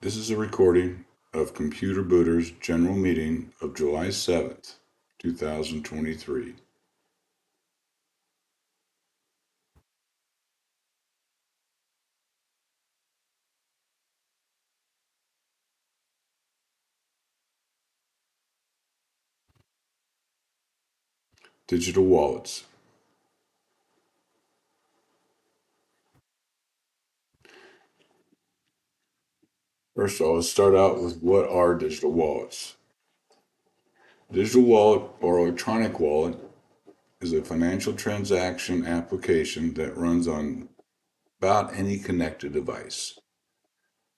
This is a recording of Computer Booters General Meeting of July 7th, 2023. Digital wallets. First of all, let's start out with what are digital wallets. Digital wallet or electronic wallet is a financial transaction application that runs on about any connected device.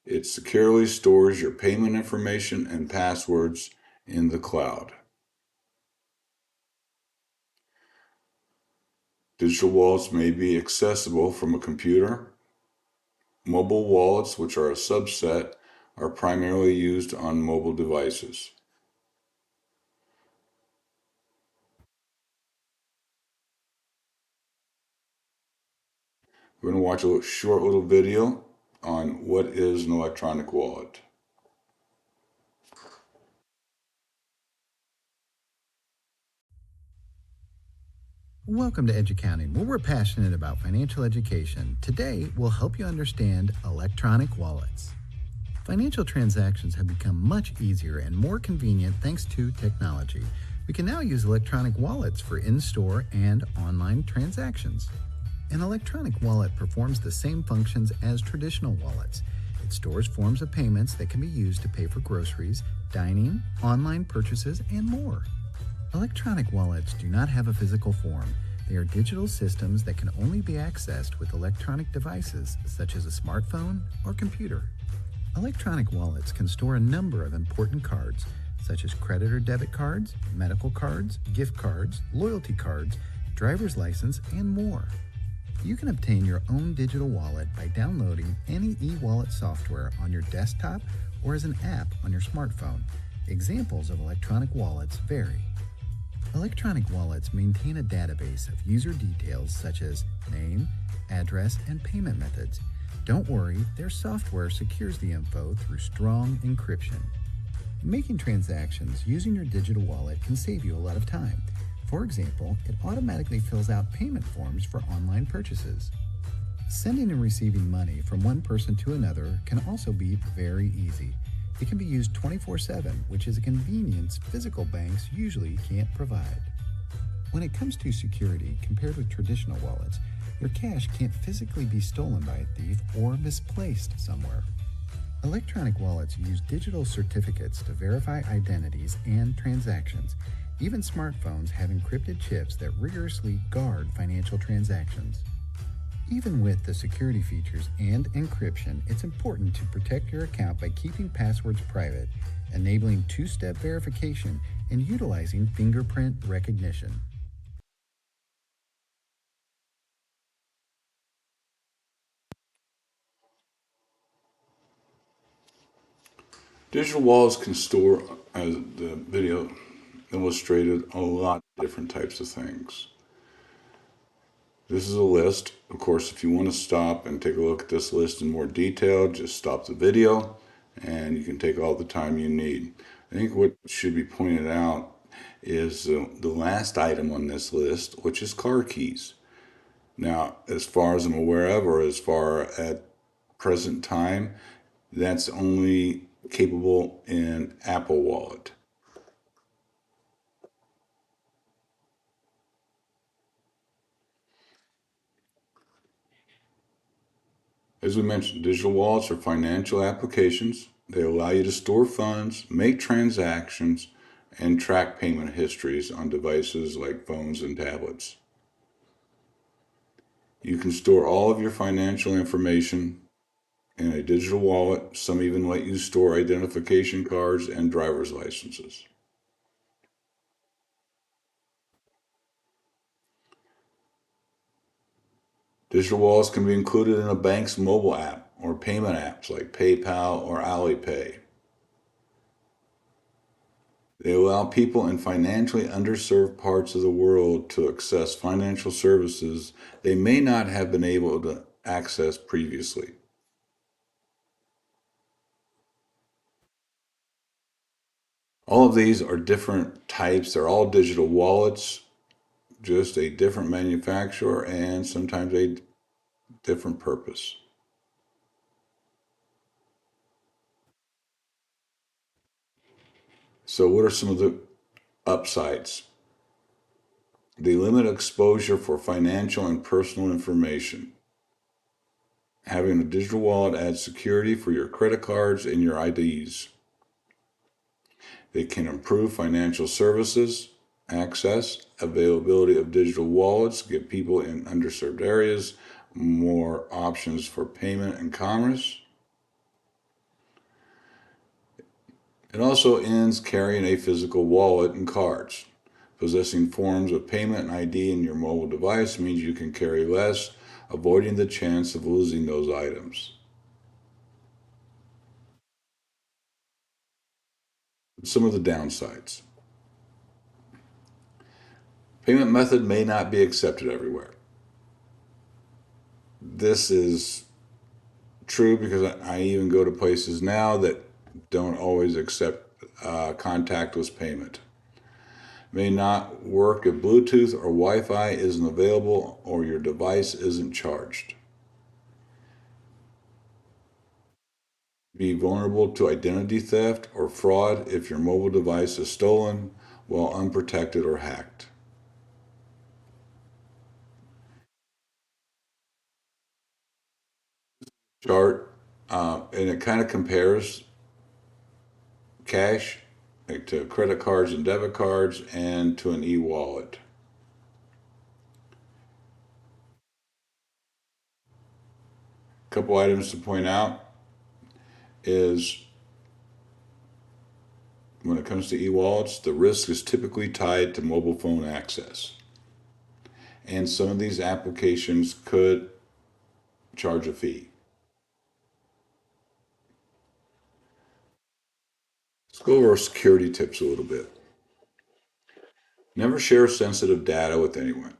It securely stores your payment information and passwords in the cloud. Digital wallets may be accessible from a computer. Mobile wallets, which are a subset, are primarily used on mobile devices. We're going to watch a short little video on what is an electronic wallet. Welcome to Educounting, where we're passionate about financial education. Today, we'll help you understand electronic wallets. Financial transactions have become much easier and more convenient thanks to technology. We can now use electronic wallets for in-store and online transactions. An electronic wallet performs the same functions as traditional wallets. It stores forms of payments that can be used to pay for groceries, dining, online purchases, and more. Electronic wallets do not have a physical form. They are digital systems that can only be accessed with electronic devices such as a smartphone or computer. Electronic wallets can store a number of important cards, such as credit or debit cards, medical cards, gift cards, loyalty cards, driver's license, and more. You can obtain your own digital wallet by downloading any e-wallet software on your desktop or as an app on your smartphone. Examples of electronic wallets vary. Electronic wallets maintain a database of user details such as name, address, and payment methods. Don't worry, their software secures the info through strong encryption. Making transactions using your digital wallet can save you a lot of time. For example, it automatically fills out payment forms for online purchases. Sending and receiving money from one person to another can also be very easy. It can be used 24/7, which is a convenience physical banks usually can't provide. When it comes to security, compared with traditional wallets, your cash can't physically be stolen by a thief or misplaced somewhere. Electronic wallets use digital certificates to verify identities and transactions. Even smartphones have encrypted chips that rigorously guard financial transactions. Even with the security features and encryption, it's important to protect your account by keeping passwords private, enabling two-step verification, and utilizing fingerprint recognition. Digital wallets can store, as the video illustrated, a lot of different types of things. This is a list. Of course, if you want to stop and take a look at this list in more detail, just stop the video and you can take all the time you need. I think what should be pointed out is the last item on this list, which is car keys. Now, as far as I'm aware of, or as far at present time, that's only capable in Apple Wallet. As we mentioned, digital wallets are financial applications. They allow you to store funds, make transactions, and track payment histories on devices like phones and tablets. You can store all of your financial information in a digital wallet. Some even let you store identification cards and driver's licenses. Digital wallets can be included in a bank's mobile app or payment apps like PayPal or Alipay. They allow people in financially underserved parts of the world to access financial services they may not have been able to access previously. All of these are different types. They're all digital wallets, just a different manufacturer and sometimes a different purpose. So what are some of the upsides? They limit exposure for financial and personal information. Having a digital wallet adds security for your credit cards and your IDs. They can improve financial services, access, availability of digital wallets, give people in underserved areas more options for payment and commerce. It also ends carrying a physical wallet and cards. Possessing forms of payment and ID in your mobile device means you can carry less, avoiding the chance of losing those items. Some of the downsides. Payment method may not be accepted everywhere. This is true because I even go to places now that don't always accept contactless payment. May not work if Bluetooth or Wi-Fi isn't available or your device isn't charged. Be vulnerable to identity theft or fraud if your mobile device is stolen while unprotected or hacked. Chart, and it kind of compares cash like to credit cards and debit cards and to an e-wallet. A couple items to point out is when it comes to e-wallets, the risk is typically tied to mobile phone access. And some of these applications could charge a fee. Let's go over our security tips a little bit. Never share sensitive data with anyone.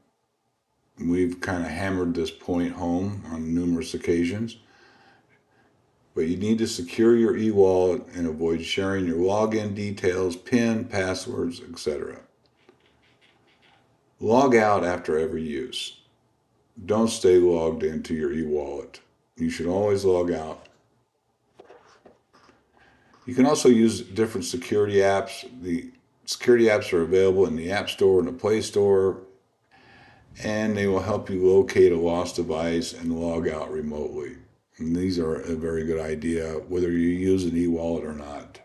We've kind of hammered this point home on numerous occasions. But you need to secure your e-wallet and avoid sharing your login details, PIN, passwords, etc. Log out after every use. Don't stay logged into your e-wallet. You should always log out. You can also use different security apps. The security apps are available in the App Store and the Play Store, and they will help you locate a lost device and log out remotely. And these are a very good idea, whether you use an e-wallet or not.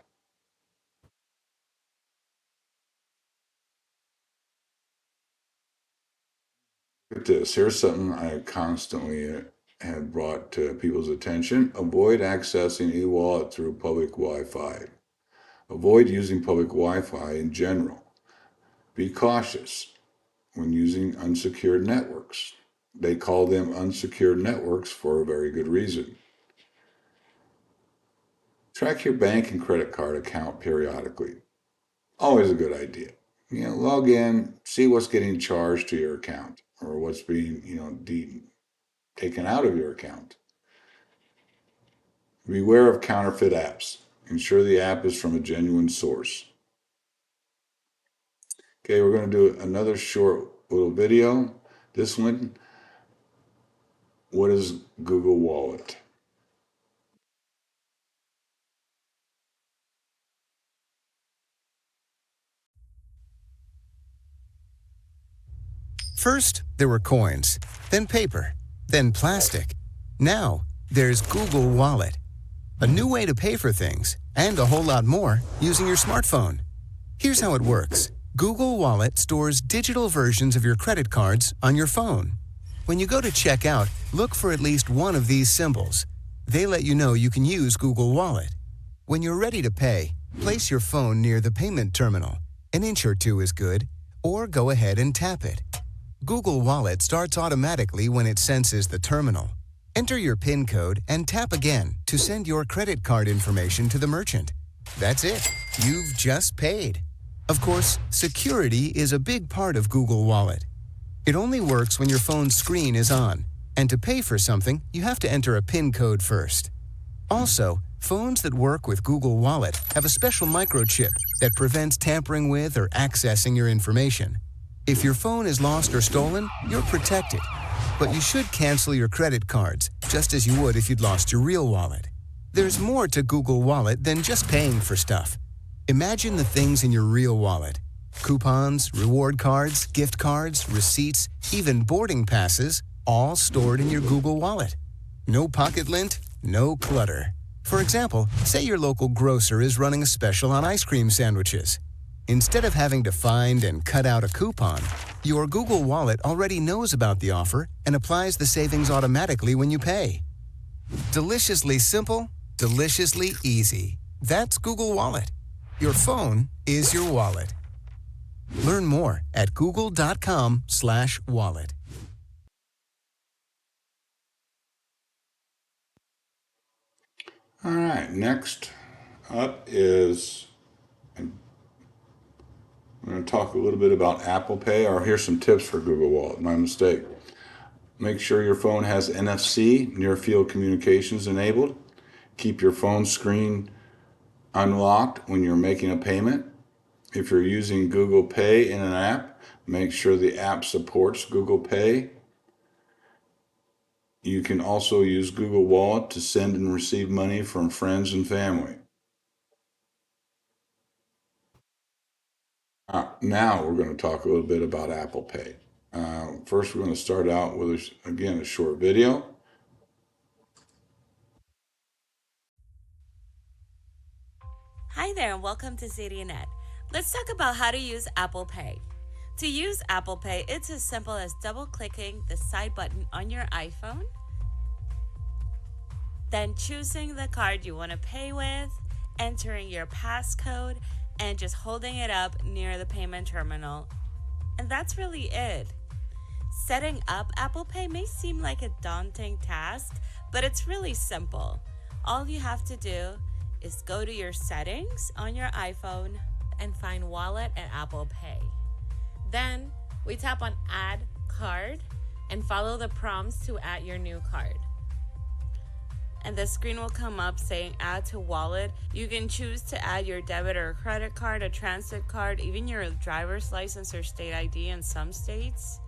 Look at this. Here's something I constantly have brought to people's attention. Avoid accessing e-wallet through public Wi-Fi. Avoid using public Wi-Fi in general. Be cautious when using unsecured networks. They call them unsecured networks for a very good reason. Track your bank and credit card account periodically. Always a good idea. Log in, see what's getting charged to your account or what's being, taken out of your account. Beware of counterfeit apps. Ensure the app is from a genuine source. Okay, we're going to do another short little video. This one, what is Google Wallet? First, there were coins, then paper, then plastic. Now, there's Google Wallet, a new way to pay for things and a whole lot more using your smartphone. Here's how it works. Google Wallet stores digital versions of your credit cards on your phone. When you go to check out, look for at least one of these symbols. They let you know you can use Google Wallet. When you're ready to pay, place your phone near the payment terminal. An inch or two is good, or go ahead and tap it. Google Wallet starts automatically when it senses the terminal. Enter your PIN code and tap again to send your credit card information to the merchant. That's it. You've just paid. Of course, security is a big part of Google Wallet. It only works when your phone's screen is on, and to pay for something, you have to enter a PIN code first. Also, Phones that work with Google Wallet have a special microchip that prevents tampering with or accessing your information. If your phone is lost or stolen, you're protected. But you should cancel your credit cards, just as you would if you'd lost your real wallet. There's more to Google Wallet than just paying for stuff. Imagine the things in your real wallet. Coupons, reward cards, gift cards, receipts, even boarding passes, all stored in your Google Wallet. No pocket lint, no clutter. For example, say your local grocer is running a special on ice cream sandwiches. Instead of having to find and cut out a coupon, your Google Wallet already knows about the offer and applies the savings automatically when you pay. Deliciously simple, deliciously easy. That's Google Wallet. Your phone is your wallet. Learn more at google.com/wallet. All right, next up is, I'm going to talk a little bit about Apple Pay, or here's some tips for Google Wallet. My mistake. Make sure your phone has NFC, near field communications, enabled. Keep your phone screen unlocked when you're making a payment. If you're using Google Pay in an app, make sure the app supports Google Pay. You can also use Google Wallet to send and receive money from friends and family. Now we're going to talk a little bit about Apple Pay. First, we're going to start out with, again, a short video. Hi there and welcome to ZDNet. Let's talk about how to use Apple Pay. To use Apple Pay, it's as simple as double-clicking the side button on your iPhone, then choosing the card you want to pay with, entering your passcode, and just holding it up near the payment terminal. And that's really it. Setting up Apple Pay may seem like a daunting task, but it's really simple. All you have to do is go to your settings on your iPhone and find Wallet and Apple Pay. Then we tap on Add Card and follow the prompts to add your new card. And the screen will come up saying Add to Wallet. You can choose to add your debit or credit card, a transit card, even your driver's license or state ID in some states.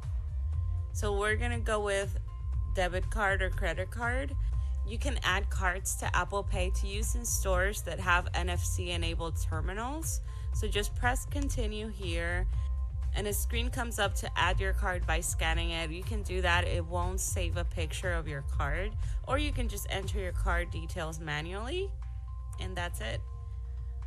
So we're gonna go with debit card or credit card. You can add cards to Apple Pay to use in stores that have NFC-enabled terminals. So just press continue here, and a screen comes up to add your card by scanning it. You can do that. It won't save a picture of your card, or you can just enter your card details manually, and that's it.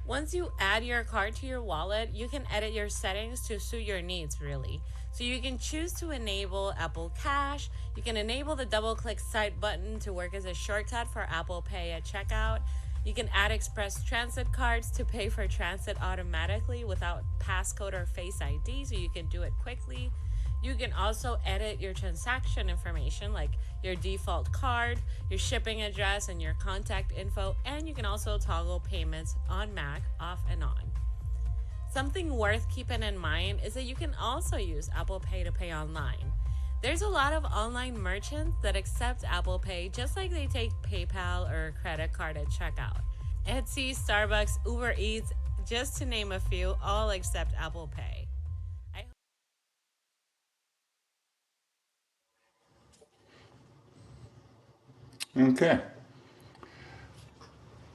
Once you add your card to your wallet, you can edit your settings to suit your needs, really. So you can choose to enable Apple Cash. You can enable the double-click side button to work as a shortcut for Apple Pay at checkout. You can add express transit cards to pay for transit automatically without passcode or Face ID, so you can do it quickly. You can also edit your transaction information, like your default card, your shipping address, and your contact info, and you can also toggle payments on Mac off and on. Something worth keeping in mind is that you can also use Apple Pay to pay online. There's a lot of online merchants that accept Apple Pay, just like they take PayPal or a credit card at checkout. Etsy, Starbucks, Uber Eats, just to name a few, all accept Apple Pay. Okay.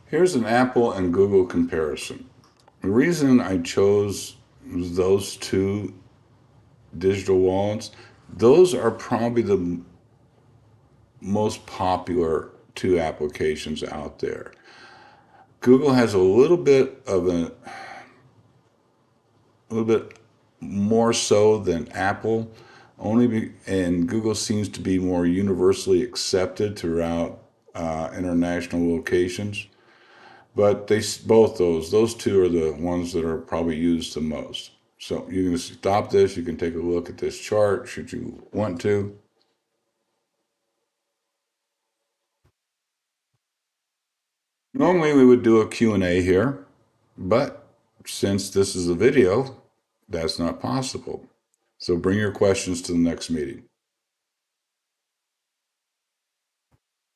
Here's an Apple and Google comparison. The reason I chose those two digital wallets, those are probably the most popular two applications out there. Google has a little bit more so than Apple, and Google seems to be more universally accepted throughout international locations. But both those two are the ones that are probably used the most. So you can stop this. You can take a look at this chart should you want to. Normally we would do a Q&A here, but since this is a video, that's not possible. So bring your questions to the next meeting.